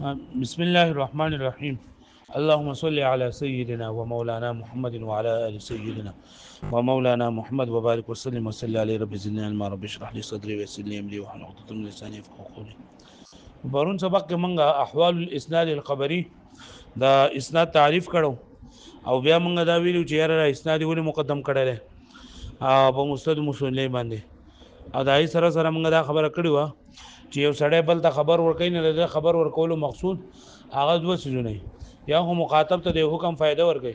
بسم الله الرحمن الرحيم. اللهم صل على سيدنا ومولانا محمد وعلى ال سيدنا ومولانا محمد وبارك وسلم وصلى عليه. رب زدني علما، رب اشرح لي صدري ويسر لي امري واحلل عقدة من لساني يفقهوا قولي. بارون سبق کې منګه احوال الاسناد الخبري دا اسناد تعریف کړو او بیا منګه دا ویلو چې یاره اسناد ولې مقدم کړل په مستند مسلم باندې او دای سره سره موږ دا خبره کړې و چې یو سړی بل ته خبر ورکړي نه د خبر ورکولو مقصود هغه دوه سيزونه یا هم مخاطب ته د حکم فائدہ ورکړي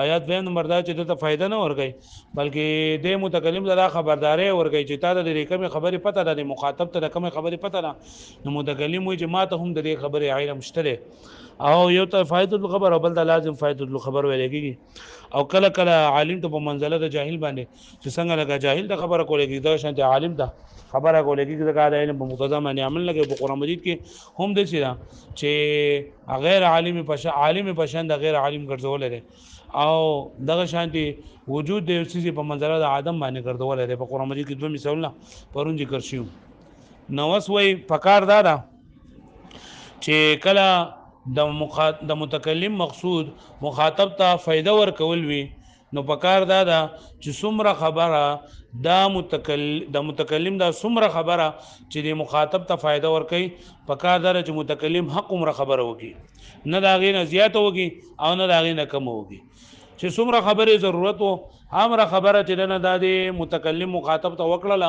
آیات به نمبر دا چې ته فائدہ نه ورکړي بلکې د متکلم دا خبرداري ورکړي چې تا د دې کوم خبرې پته ده د مخاطب ته د کوم خبرې پته ده نو متکلم وي چې ما ته هم د دې خبرې علم شته او یو ته فائدہ الخبر او بل د لازم فائدہ الخبر ویل کېږي او کله کله عالم ته په منزله د جاهل باندې چې څنګه لګا جاهل ته خبره کولې کېږي دا شانته عالم ته خبره کولې کېږي دا د علم په مقتضا باندې عمل لګي په قران مجید کې هم د چې غیر عالم په شان د غیر عالم ګرځول لري او دغه شانتي وجود د سيزي په منزله د آدم باندې ګرځول لري په قران مجید کې دوه مثالونه پرون ذکر شیو نو وسوي پکار دادا چې کله د متکلم مقصود مخاطب ته فائدہ ورکول وي نو پکار دا چې څومره خبره د متکلم دا څومره خبره چې د مخاطب ته فائدہ ورکي پکار دا چې متکلم حق عمر خبره وکي نه دا غي نه زیات وکي او نه دا غي نه کم وکي چې څومره خبره ضرورت وو امر خبره چې نه د متکلم مخاطب ته وکړه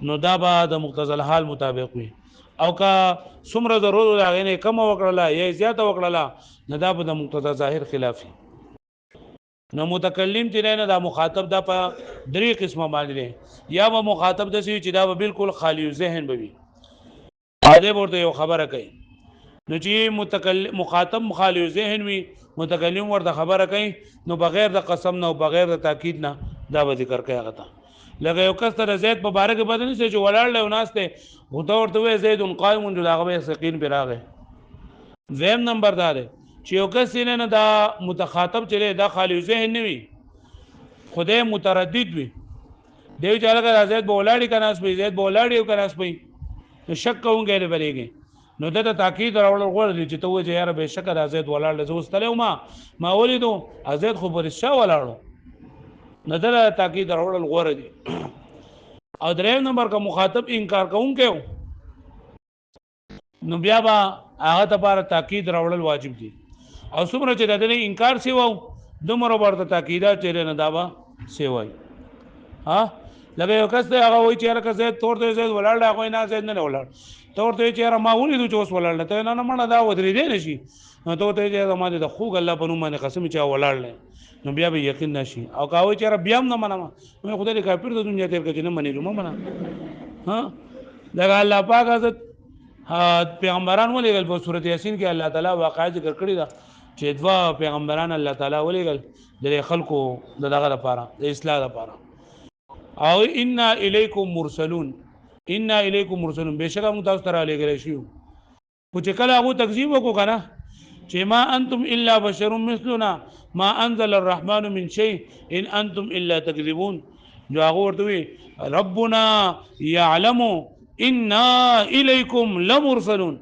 نو دا به د مقتضى الحال مطابق وي او کا څومره ضرورت دا غي نه کم وکړه یا زیات وکړه نه دا به د مقتضى ظاهر خلافي نو متکلم چې نه دا مخاطب دا په درې قسمه باندې یا به مخاطب د سوي چې دا به بالکل خالی ذهن بوي اده ورته یو خبره کوي نو چې مخاطب خالی ذهن وي متکلم ورته خبره کوي نو بغیر د قسم نه او بغیر د تاکید نه دا به ذکر کوي هغه ته لکه یو کس تر زید په بارے کې بدن چې ولاړ له ناشته غوته ورته وي زید قائم جو هغه سکین پر راغی زم نمبر دار چې یو کس نه دا متخاطب چره دا خالی ذهن نه وي خدای متردد وي دیو چاله زید بولاړي کنه اس په زید بولاړي او کنه اس په شک کوونګې نه بریږي نو د تاکید راول غوړل چې ته و چې یاره به شک د زید ولاړ له زوستلو ما ولیدو زید خو پر شا ولاړو نظر تاکید راول غوړل دي او دریم نمبر کا مخاطب انکار کوونکې نو بیا با هغه ته پر تاکید راول واجب دي او څومره چې د انکار سی وو دومره ورته تاکیدات چیرې نه داوا سی وای ها لکه یو کس ته هغه وای چې هغه زید تور ته زید ولاړ هغه نه زید نه ولاړ تور ته چې ما ولیدو چې اوس ولاړ ته نه مړه دا ودرې دی نشي نو ته ته چې ما د خوګ الله په نوم باندې قسم چې ولاړ نو بیا به یقین نشي او کاوه چې بیا هم نه منم مې خدای دې کافر د دنیا تیر کې نه منې نو منم ها دا الله پاک حضرت پیغمبران ولېګل په سورته یاسین کې الله تعالی واقعا ذکر کړی دا چې دوا پیغمبران الله تعالی ولېګل د خلکو دغه لپاره د اصلاح لپاره او ان الیکم مرسلون بشک موږ تاسو ته را لګل شو خو چې کله هغه تکذیب وکړو کنه چې ما انتم الا بشر مثلنا ما انزل الرحمن من شيء ان انتم الا تكذبون جو هغه ورته ربنا يعلم انا الیکم لمرسلون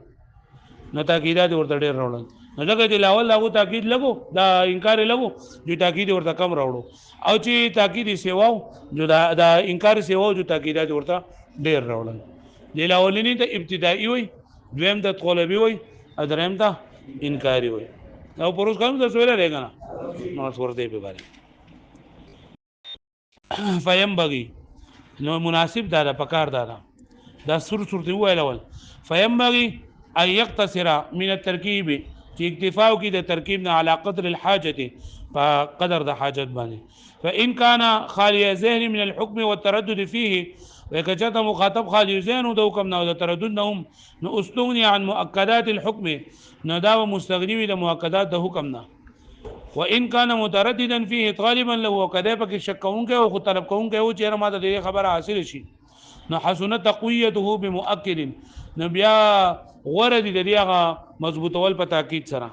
نو تاکیدات ورته ډېر راوړل نو دغه چې لاول هغه تاکید لګو دا انکار لګو چې تاکید ورته کم راوړو او چې تاکید سیواو جو دا انکار سیواو جو تاکیدات ورته ډېر راوړل د لاولینی ته ابتدایي وي دویم ته طلبي وي او دریم ته انکاری وي او پروس کوم د سویل رهګنا نو ورته په باندې فیم بغي نو مناسب دا پکار دا صورت ویل اول فیم بغي ان يقتصر من الترکیب چې اکتفاء کی د ترکیب نه علی قدر الحاجه په قدر د حاجت باندې فان كان خالي ذهن من الحكم والتردد فيه وکجته مخاطب خالي ذهن او د حکم نه او د تردد نه هم نو استغني عن مؤکدات الحكم نو دا مستغنی د مؤکدات د حکم نه وان كان مترددا فيه طالبا له وكذا پک شکونکه او طلب کوونکه او چې ما د خبره حاصل شي نو حسن تقویته بمؤکد نو بیا غره دي دغه مضبوطول په تاکید سره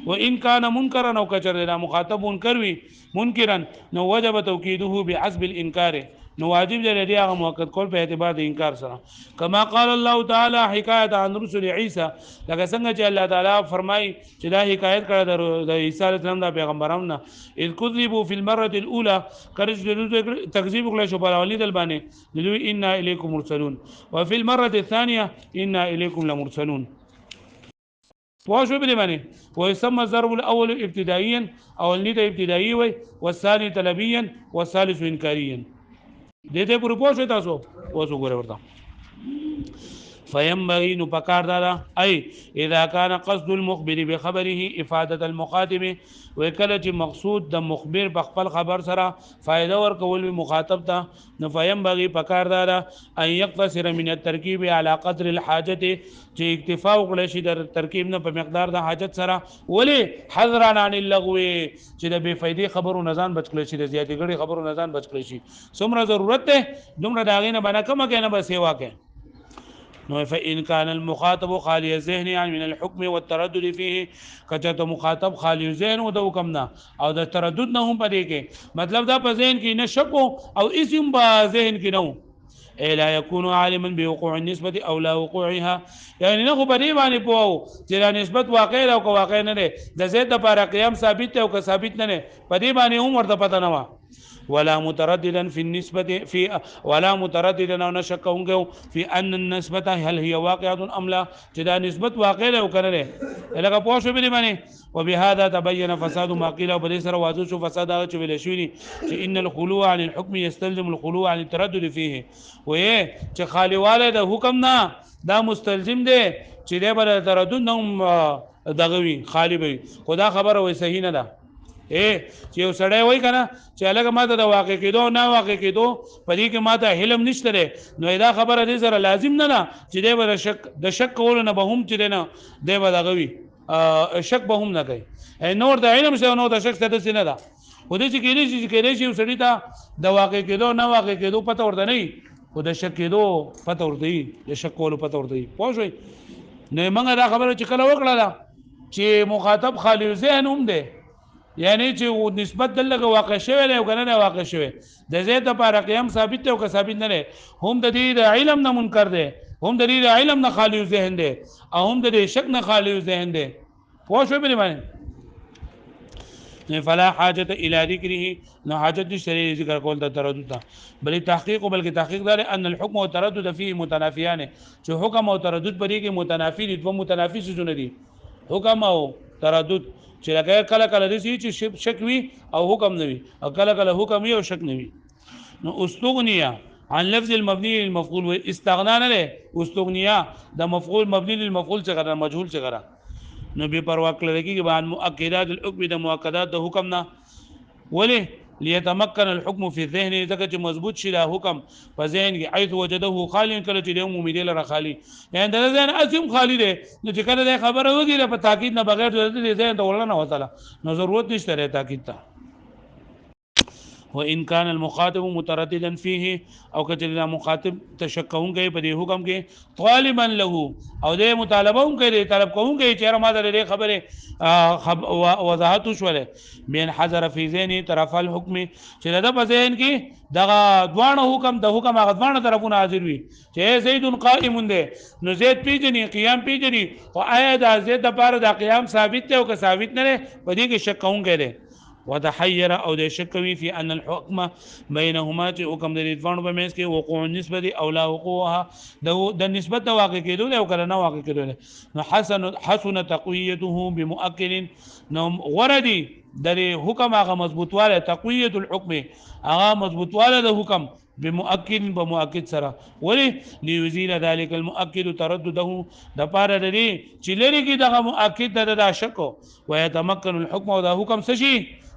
وان كان منکرا او کچر د مخاطب منکر وي منکرا نو وجب توکیده بحسب الانکار نو واجب دی هغه موقت کول په اعتبار د انکار سره کما قال الله تعالی حکایت عن رسل عیسی لکه څنګه چې الله تعالی فرمای چې دا حکایت کړه د عیسی علیه السلام د پیغمبرانو نه اذ کذبوا فی المره الاولى کړه تکذیب کړل شو په اولي دل باندې دوی ان الیکم مرسلون وفي المره الثانيه ان الیکم لمرسلون پوه شو به باندې ويسمى الضرب الاول ابتدائيا او النداء ابتدائي وي والثاني طلبيا والثالث انكاريا دې ته پوره پوه شو تاسو اوس وګورئ ورته فينبغي نو پکار دادا اي اذا كان قصد المخبر بخبره افاده المخاطب وکله چې مقصود د مخبر په خپل خبر سره فائدہ ورکول مخاطب ته نو فينبغي پکار دادا ان يقتصر من التركيب على قدر الحاجه چې اکتفا وکړي شي د ترکیب نه په مقدار د حاجت سره ولی حذرا عن اللغو چې د بے فائدې خبرو نزان بچ کړي شي د زیاتې غړي خبرو نزان بچ کړي شي څومره ضرورت ده دومره داغې نه بنا کومه کنه به سیوا کوي نو فإن كان المخاطب خالي الذهن يعني من الحكم والتردد فيه کچته مخاطب خالي الذهن او د حکم نه او د تردد نه هم پدې کې مطلب دا په ذهن کې نه شک او اسم په ذهن کې نو لا يكون عالما بوقوع النسبه او لا وقوعها يعني نه په دې باندې پوو چې نسبت واقع او کو واقع نه ده د زید لپاره قیام ثابت او که ثابت نه نه په دې باندې هم ورته پته نه و ولا مترددا في النسبه في ولا مترددا نشكون في ان النسبه هل هي واقعه ام لا جدا نسبت واقع له کنه لکه پوه شو به باندې وبهذا تبين فساد ما قيل وبليسر واجو شو فساد چې ویل شوی چې ان الخلوع عن الحكم يستلزم الخلوع عن التردد فيه وې چې خالیواله د حکم نه دا مستلزم دی چې د بل تردد نه دغوي خالی وي خدا خبره وي صحیح نه ده چې یو سړی وای کنه چې الګ ماته د واقع کېدو نه واقع کېدو په دې کې ماته علم نشته ده نو دا خبره دې سره لازم نه ده چې دې به شک د شک کول نه به هم چې نه دې به دغوي شک به هم نه کوي نور د علم څخه نو د شک څه نه ده و دې چې کېدې شي سړی ته د واقع کېدو نه واقع کېدو پته ورته نه و د شک کېدو پته ورته د شک کولو پته ورته پوه شئ نو موږ دا خبره چې کله وکړه چې مخاطب خالی ذهن هم ده یعنی چې نسبت دلته واقع شوی دی او کنه نه واقع شوی د زید لپاره قیام ثابت دی او که ثابت نه دی هم د دې د علم نه منکر دی هم د دې د علم نه خالی ذهن دی او هم د دې شک نه خالی ذهن دی پوه شو به باندې فلا حاجت الى ذکره نو حاجت نشته ذکر کول د تردد ته بلې تحقیق بلکې تحقیق دار ان الحكم والتردد فيه متنافيان چې حکم او تردد پرې کې متنافي دي دوه متنافي څه دي حکم او تردد چې لکه کله کله دي چې شک وي او حکم نه وي او کله کله حکم وي او شک نه وي نو استغنیا عن لفظ المبني للمفعول استغنا نه له استغنیا د مفعول مبني للمفعول څخه مجهول څخه نو به پروا کړل کې بعد مؤکدات الحكم د مؤکدات د حکم نه ولی ليتمكن الحكم في الذهن ځکه چې مضبوط شي دا حکم په ذهن کې حيث وجده خالي کله چې د امید لره خالي یعنی د ذهن اسیم خالي دی نو چې کله د خبره وګړي په تاکید نه بغیر د ذهن ته ولنه وتاله نو ضرورت نشته ر تاکید ته وان كان المخاطب مترددا فيه او کله مخاطب تشکون کوي په دې حکم کې طالبا له او دې مطالبه کوي طلب کوي چې چیرې ما د خبره وضاحت شوله بین حذر فی ذهن طرف الحكم چې د په ذهن کې دغه دوانه حکم د حکم هغه دوانه طرفونه حاضر وي چې زید قائم ده نو زید پیجنی قیام پیجنی او آیا د زید لپاره د قیام ثابت دی او که ثابت نه په دې کې شک کوم کوي وتحير او د شکوي فی ان الحكم بينهما چې حکم د دوانو په منځ کې وقوع النسبه او لا وقوعها د نسبت د واقع کېدو او کنه نه واقع کېدو نو حسن تقویته بمؤکد نو وردی د حکم هغه مضبوطواله تقویت الحكم هغه مضبوطواله د حکم بمؤکد بمؤکد سره ولی ليزيل ذلك المؤكد تردده د پاره د دې چې لري کې دغه مؤکد د شک او يتمكن الحكم او د حکم سشي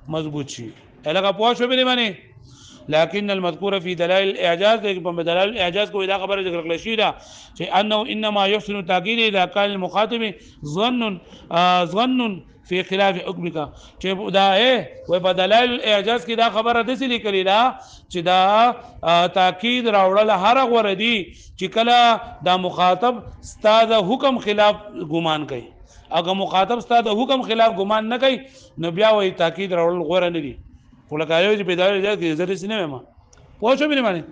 مضبوط شي الګه پوه شو به باندې لكن المذكور في دلائل الاعجاز په دلائل الاعجاز کو دا خبره ذکر کړل شي دا چې انه انما يحسن تاكيد اذا كان المخاطب ظن في خلاف حكمك چې دا و په دلائل الاعجاز کې دا خبره د څه لیکلې دا چې دا تاکید راوړل هر غوړ دي چې کله دا مخاطب ستاسو حکم خلاف ګمان کوي اگر مخاطب ستاسو حکم خلاف ګمان نه کوي نو بیا وایي تاکید راوړل غوړ نه دي ولکه یو چې په دلایل اعجاز کې زری سینه ما پوه شو باندې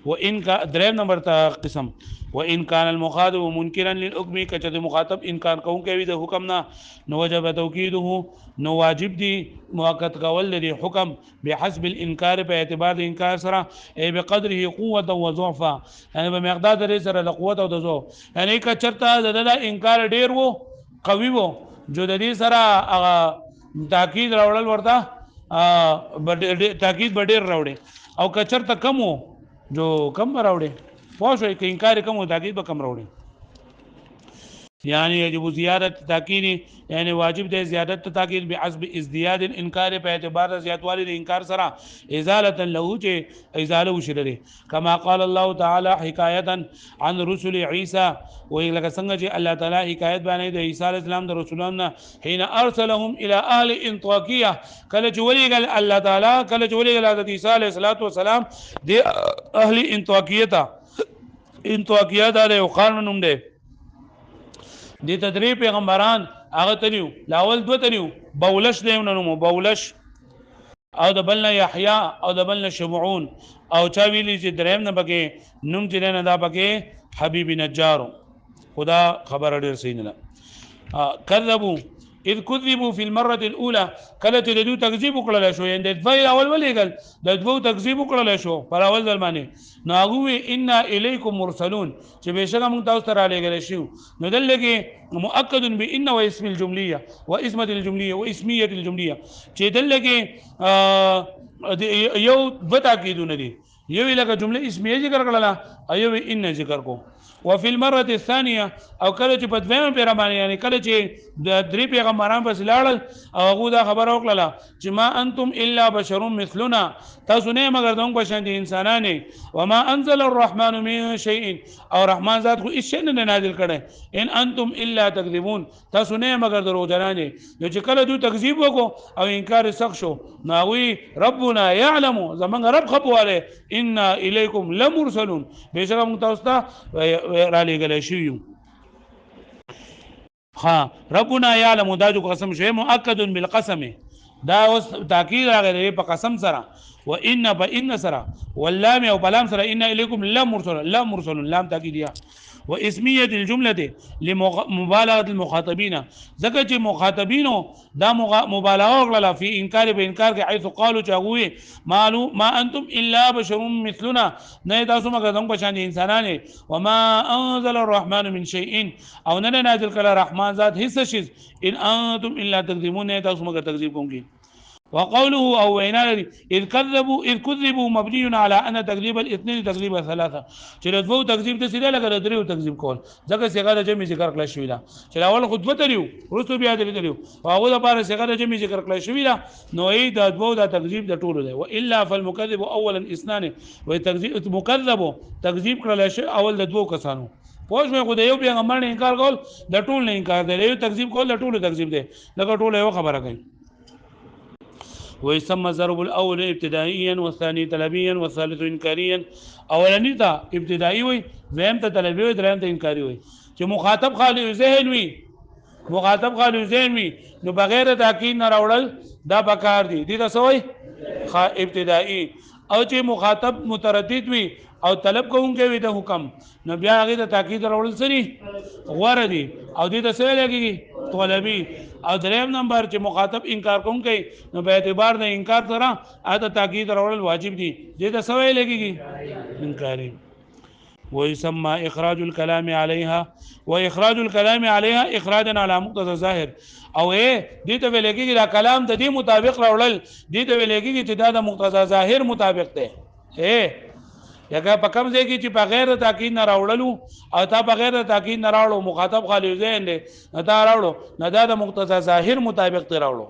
وان کا دریم نمبر ته قسم وان كان المخاطب منكرا للحكم کچته مخاطب انکار کوم کوي د حکم نه نو وجب توکیده نو واجب دي موقت کول لري حکم بحسب الانکار په اعتبار د انکار سره ای بقدره قوه و ضعف یعنی په مقدار د سره د قوت او د ضعف یعنی کچرته د انکار ډیر وو قوي وو جو د دې سره تاکید راوړل ورته تاکید ډیر راوړي او کچرته کم وو جو کم راوړي پوه شئ که انکار کم و تاکید به کم راوړي یعنی یجب زیادت تاکید یعنی واجب ده زیادت تاکید بحسب ازدیاد الانکار په اعتبار زیاتوالی د انکار سره ازاله له چې ازاله وشلري کما قال الله تعالی حکایتا عن رسل عیسی ولکه څنګه چې الله تعالی حکایت بیانوي د عیسی علی السلام د رسولانو حين ارسلهم الى اهل انطاکیه کله چې ولېږل الله تعالی کله چې ولېږل حضرت عیسی علیه السلام د اهل انطاکیه ته انطاکیه دا یو خان نوم دی د تدریب پیغمبران هغه تنیو لاول دو تنیو بولش دی نوم بولش او د بلنا یحیی او د بلنا شمعون او چا ویلی چې دریم نه بګه نوم چې نه دا بګه حبیب نجار خدا خبر ډیر سین نه کذبوا اذ كذبوا في المره الاولى کله چې دوی تکذیب وکړل شو یند د اول ولېګل د دوی تکذیب وکړل شو پر اول ځلمانه نو هغه ان الیکم مرسلون چې بهشکه موږ تاسو ته را لېګل شو نو دلته مؤکد بان واسم الجمليه واسمه الجمليه واسميه الجمليه چې دلته یو بتاکیدونه دي یو لکه جمله اسمیه ذکر کړل ایو ان ذکر کو وفي المره الثانيه او کله چې په دویمه پیغمبر یعنی کله چې د درې پیغمبران پس لاړل او هغه دا خبر وکړه چې ما انتم الا بشر مثلنا تاسو نه مگر دوم په شان دي انسانانه وما انزل الرحمن من شيء او رحمان ذات خو هیڅ نه نازل کړي ان انتم الا تکذبون تاسو نه مگر دروغجنانه نو چې کله دوی تکذیب وکړو او انکار سخت شو ناوی ربنا يعلم زمونږ رب خپواله ان الیکم لمرسلون بهشکه موږ تاسو ته را لېږل شوی ها ربنا يعلم دا جو قسم شوی مؤکد بالقسم دا اوس تاکید راغلی په قسم سره وان فان سره واللام او بلام سره ان الیکم لمرسلون لام تاکیدیه واسميه الجمله لمبالغه المخاطبين ذکر چې مخاطبینو دا مبالغه وکړه په انکار به انکار کې حيث قالوا چاغوي ما انتم الا بشر مثلنا نه تاسو مګر څنګه شان انسانانه وما انزل الرحمن من شيء او نه نازل کړه رحمان ذات هیڅ شي ان انتم الا تكذبون تاسو مګر تکذیب کوونکی وقوله او وینا اذ كذبوا مبني على ان تكذيب الاثنين تكذيب الثلاثه چې د دوه تکذیب د سیده لګره دریو تکذیب کول ځکه څنګه د جمع ذکر کړل شوی دا چې اول خطبه تریو ورسو بیا دریو او هغه لپاره څنګه د جمع ذکر کړل شوی دا نو ای د دوه د تکذیب د ټولو دی والا فالمكذب اولا اثنان وتكذيب مكذب تکذیب کړل شوی اول د دوه کسانو پوه شو خو د یو پیغمبر نه انکار کول د ټول نه انکار دی یو تکذیب کول د ټولو تکذیب دی لکه ټول یو خبره کوي ويسمى الضرب الاول ابتدائيا والثاني طلبيا والثالث انكاريا اولنی تا ابتدائي وي دویم ته طلبي وي دریم ته انکاري وي چې مخاطب خالي ذهن وي نو بغیر تاکید نه راوړل دا بکار دي دي تاسو وي ابتدائي او چې مخاطب متردد وي او طلب کوونکی وي د حکم نو بیا هغه د تاکید راوړل سری غوړه دي او دې ته څه لګي طلبي او دریم نمبر چې مخاطب انکار کوونکی نو په اعتبار د انکار سره اته تاکید راوړل واجب دي دې ته څه لګي انکاري ويسمى اخراج الكلام عليها واخراج الكلام عليها اخراجا على مقتضى الظاهر او دې ته لګي دا کلام د دې مطابق راوړل دې ته لګي چې دا د مقتضى ظاهر مطابق ده یګه په کوم ځای کې چې بغیر تاکید نه راوړلو او تا بغیر تاکید نه راوړو مخاطب خالي ذهن دی نه دا راوړو نه دا د مقتضى ظاهر مطابق ته راوړو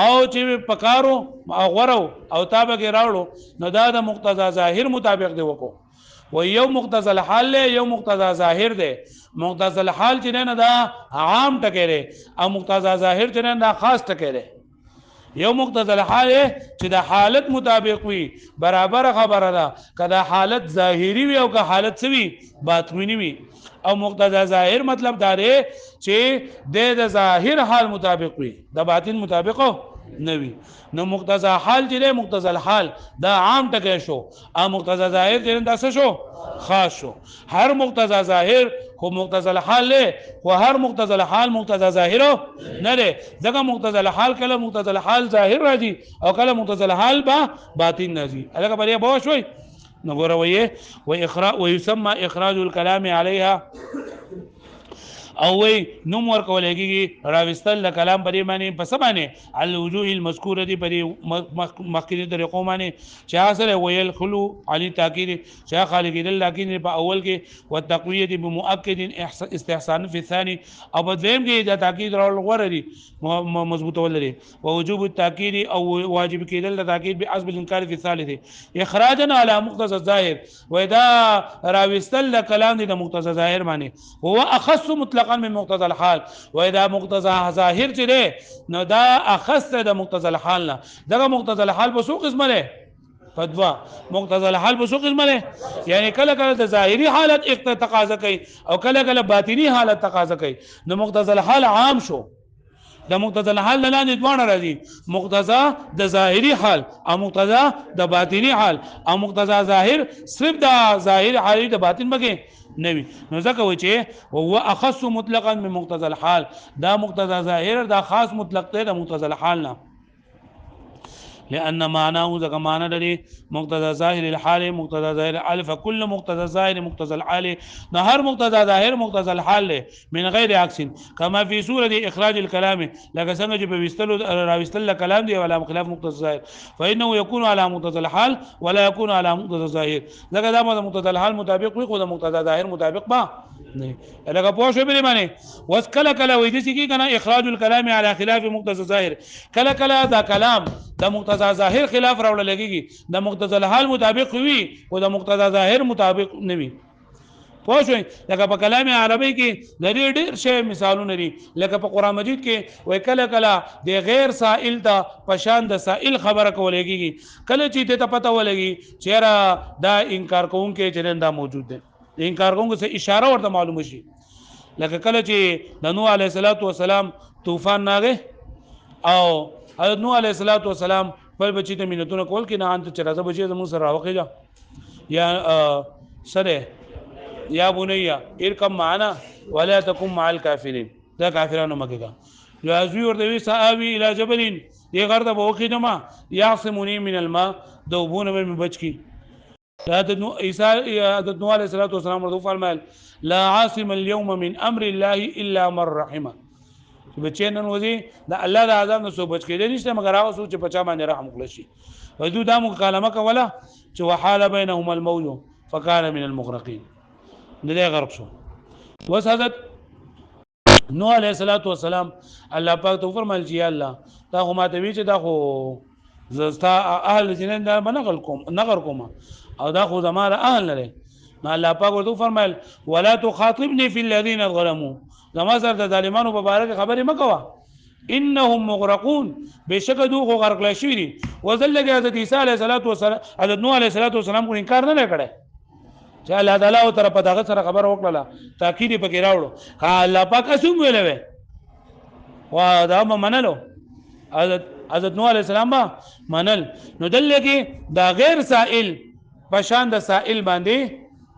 او چې پکارو او غورو او تا بغیر راوړو نه دا د مقتضى ظاهر مطابق دی وکړو و یو مقتضى الحال یو مقتضى ظاهر دی مقتضى الحال چې نه دا عام ټکی دی او مقتضى ظاهر چې نه دا خاص ټکی دی یو مقتضى الحال چې د حالت مطابق وي برابر خبره ده کدا حالت ظاهری وي او که حالت سوي باطنی وي او مقتضى ظاهر مطلب دا دی چې د ظاهر حال مطابق وي د باطن مطابق نوي نو مقتضى حال چې مقتضى الحال دا عام ټکی شو ا مقتضى ظاهر چې دا څه شو خاص شو هر مقتضى ظاهر خو مقتضى الحال له خو هر مقتضى الحال مقتضى ظاهر نه ده ځکه مقتضى الحال کله مقتضى الحال ظاهر راځي او کله مقتضى الحال باطن راځي الګه بیا به شوي نو ګوروي و اخراج ويسمى اخراج الكلام عليها او وی نوم ورکولېږي راوستل د کلام پرې باندې په سبانه الوجوه المذکوره دي پرې مخکې طریقو باندې چې اصل ویل خلو علی تاکید چې خالق لکن په اول کې وتقویه بمؤکد استحسان في الثاني او بدیم کې د تاکید راول غوړه دي مضبوطه ولري ووجوب التاکید او واجب کېدل د تاکید بعزب الانکار في الثالث اخراجا على مقتضى الظاهر واذا راوستل د کلام دي د مقتضى ظاهر باندې هو اخص مطلق من مقتضى الحال واذا مقتضى ظاهر چې ده نو دا اخص د مقتضى الحال نه دا مقتضى الحال په څو قسمه ده فدوا مقتضى الحال په څو قسمه ده یعنی کله کله د ظاهري حالت تقاضا کوي او کله کله باطنی حالت تقاضا کوي نو مقتضى الحال عام شو د مقتضى الحال لاندې دوه راځي مقتضى د ظاهري حال او مقتضى د باطنی حال او مقتضى ظاهر صرف د ظاهر حال د باطن بګي نوي نو ځکه و چې هو اخص مطلقا من مقتضى الحال دا مقتضى ظاهر دا خاص مطلق دی د مقتضى الحال نه لأن معناه ذا معنى لري مقتضى ظاهر الحال مقتضى ظاهر الحال فكل مقتضى ظاهر مقتضى الحال نهر مقتضى ظاهر مقتضى الحال من غير عكس كما في سورة إخراج الكلام لك سنجي بيستلو راويستل كلام دي ولا خلاف مقتضى الظاهر فإنه يكون على مقتضى الحال ولا يكون على مقتضى الظاهر لك دا مقتضى الحال مطابق وي خو مقتضى الظاهر مطابق با نه لکه پوه شو به معنی وس کله کله وې د سکی کنه اخراج الكلام على خلاف مقتضى الظاهر کله کله دا کلام د مقتضى ظاهر خلاف راوړل لګيږي د مقتضى الحال مطابق وي او د مقتضى ظاهر مطابق نه وي پوه شو لکه په کلام عربی کې د ډېر شی مثالونه لري لکه په قران مجید کې وای کله کله د غیر سائل ته پشان د سائل خبره کولېږي کله چې ته پته ولګي چیرې دا انکار کوونکې چې دا موجود دی انکار کوونکو څه اشاره ورته معلومه شي لکه کله چې د نوح علیه السلام طوفان ناغه او حضرت نوح علیه السلام په بچی ته مينتونه کول کې نه انت چرته بچی زمو سره راوخیجا یا سره یا بنیا ارکم معنا ولا تكن مع الكافرين دا کافرانو مګه لازوی ورته وی ساوی الى جبل دی غرد بوخیجما یعصمنی من الماء دوبونه من بچ کی حضرت نوح علیہ السلام ورته فرمایل لا عاصم اليوم من امر الله الا من رحمه بچنن وځي د الله د عذاب نه سو بچ کېدل نشته مګر هغه سوچ په چا باندې رحم وکړي شي وذو دا مکالمه کوله چې وحال بينهما الموج فكان من المغرقين دغه غرق شو وس حضرت نوح علیہ السلام الله پاک ته فرمایل چې الله تا خو ماته وی چې دا خو زستا اهل جنن دا نغر کوم او دا خو زماره اهل لري نو الله پاک ورته فرمایل ولا تخاطبني في الذين ظلموا زما سره د ظالمانو په باره کې خبرې مکوه انهم مغرقون بشک دوه غرق لا شي دي وذل حضرت عیسی علیه السلام حضرت نوح علیه السلام کو انکار نه کړي چې الله تعالی او تر په دغه سره خبر وکړه تاکید پکې راوړو ها الله پاک اسوم ویلې و دا منلو حضرت نوح علیه السلام منل نو دلته دا غیر سائل پشان د سائل باندې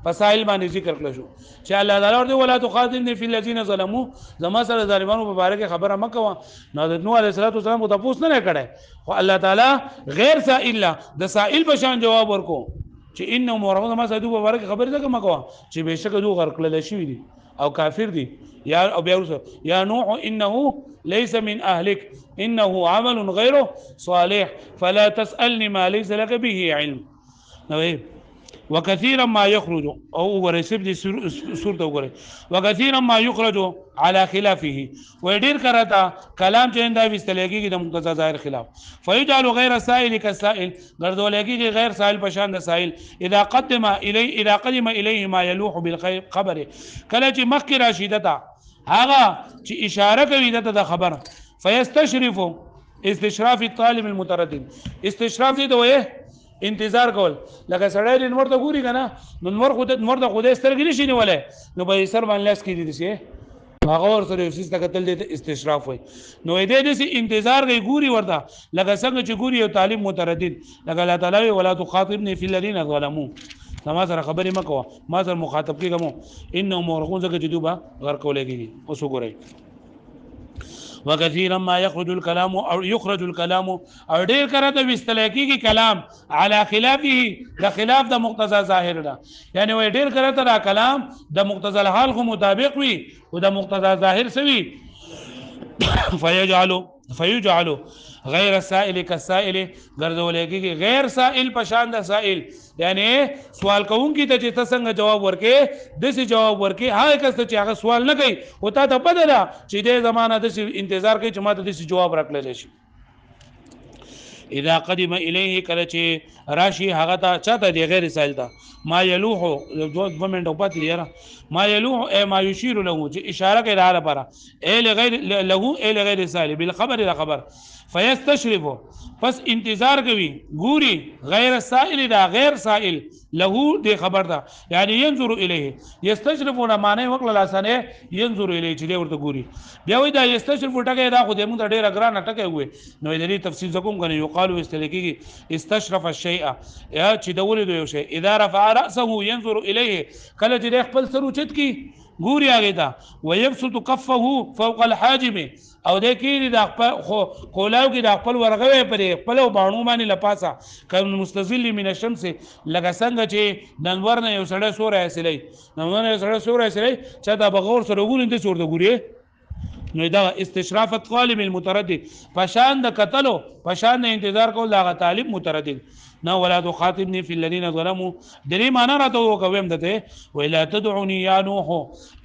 فسائل باندې ذکر کړل شو چې الله تعالی ورته ولا تخاطبني في الذين ظلموا زما سره ظالمانو په باره کې خبره مکوه نو حضرت نوح علیه السلام کو تاسو نه کړه خو الله تعالی غیر سائل د سائل بشان جواب ورکو چې انه مرغه ما سدو په باره کې خبره ځکه مکوه چې بهشکه دوه غرق کړل شي دي او کافر دي یا او بیا یا نوح انه ليس من اهلك انه عمل غيره صالح فلا تسالني ما ليس لك به علم نو وكثيرا ما يخرج او ورسب دي سورته وګره وكثيرا ما يخرج على خلافه ويدير کرتا کلام چې انده وستلېږي د مقتضى ظاهر خلاف فيجعل غير سائل كسائل ګرځولېږي غیر سائل پشان د سائل اذا قدم اليه ما يلوح بالخبر کله چې مخکې راشدته هغه چې اشاره کوي د خبر فيستشرف استشراف الطالب المتردد استشراف دي دوه انتظار کول لکه سړی نور ته ګوري کنه نور د خدای سترګې نشي نیولای نو به سر باندې لاس کې دي هغه ور سره سیس ته قتل دي استشراف وي نو دې دې انتظار کوي ګوري ورته لکه څنګه چې ګوري یو طالب متردد لکه الله تعالی ولا تخاطبني في الذين ظلموا ما سره خبرې مکوه ما سره مخاطب کېږم انه مورغون زکه چې دوبه غر کولې کېږي اوس وګورئ وكثيرا ما يخرج الكلام او يخرج الكلام او ډیر کړه د وستلکی کی کلام على خلافه د خلاف د مقتضا ظاهر ده یعنی وای ډیر کړه د کلام د مقتضا الحال خو مطابق وي او د مقتضا ظاهر سوي فيجعل غیر السائل كالسائل ګرځولېږي کی غیر سائل پشان د سائل یعنی سوال کوونکی ته چې څنګه جواب ورکې دسي جواب ورکې هغه کس چې هغه سوال نه کوي او ته ته پته ده چې دې زمانہ د انتظار کوي چې ماته دسي جواب راکړل شي اذا قدم الیه کله چې راشي هغه ته چاته دی غیر سائل ته ما یلوح دو منټو پاتې لري ما یلوح ای ما یشیر له چې اشاره کوي را لپاره ای لغیر له ای لغیر سائل بالخبر الى خبر فيستشرف پس انتظار کوي ګوري غیر سائل دا غیر سائل له دې خبر ده یعنی ينظر الیه یستشرفون معنی وکړه لاسانه ينظر الیه چې ورته ګوري بیا وای دا یستشرف ټکه دا خو دې موږ ډېر اگران ټکه وي نو دې تفصیل زکوم کنه یو قالو استلکی استشرف الشیء یا چې دا ولید یو شی اذا رفع راسه ينظر الیه کله چې خپل سر اوچت کی ګوري هغه ته ويبسط كفه فوق الحاجب او د کېری د خپل کولاو کې د خپل ورغوي پر خپل باڼو باندې لپاسا کله مستذل من الشمس لکه څنګه چې دنور نه یو سړی سورې اسلې نو نه سړی سورې اسلې چې دا بغور سره ګورین د سور د ګوري نو دا استشراف الطالب المتردد پشان د قتلو پشان د انتظار کول دا طالب متردد نو ولا تخاطبني في الذين ظلموا دري معنا راته وکوم دته ولا تدعوني يا نوح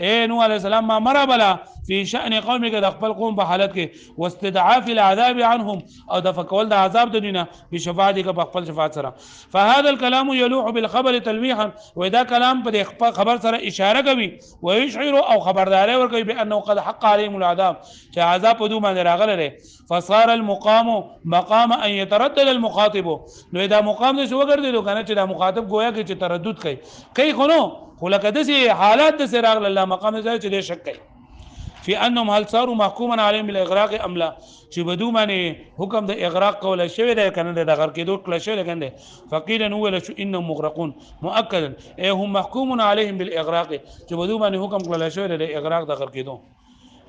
اي نوح عليه السلام ما مر بلا في شأن قومك د خپل قوم په حالت کې واستدعاء في العذاب عنهم او د فکول د عذاب د دینه بشفاعتك په خپل شفاعت سره فهذا الكلام يلوح بالخبر تلويحا واذا كلام په خبر سره اشاره کوي ويشعر او خبرداري ور کوي بانه قد حق عليهم العذاب چې عذاب په دوه باندې راغله فصار المقام مقام ان يتردد المخاطب نو دا مقام دې شو ګرځیدو کنه چې دا مخاطب گویا کې چې تردد کوي خو نو خو لکه دسي حالات د سراغ الله مقام دې چې دې شک کوي في انهم هل صاروا محكوما عليهم بالاغراق ام لا چې بدو باندې حکم د اغراق کول شوی دی کنه د غر کېدو کله شوی کنه فقيل نو ولا شو انهم مغرقون مؤكدا اي هم محكوم عليهم بالاغراق چې بدو باندې حکم کول شوی دی د اغراق د غر کېدو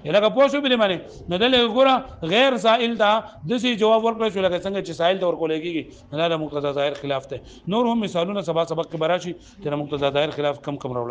یلکه پوښو به باندې نو دلته ګوره غیر سائل دا دسي جواب ورکړل شو لکه څنګه چې سائل د ورکول کېږي نه د مقتضا ظاهر خلاف ته نور هم مثالونه سبا سبق کې براشي چې د مقتضا ظاهر خلاف کم راوړل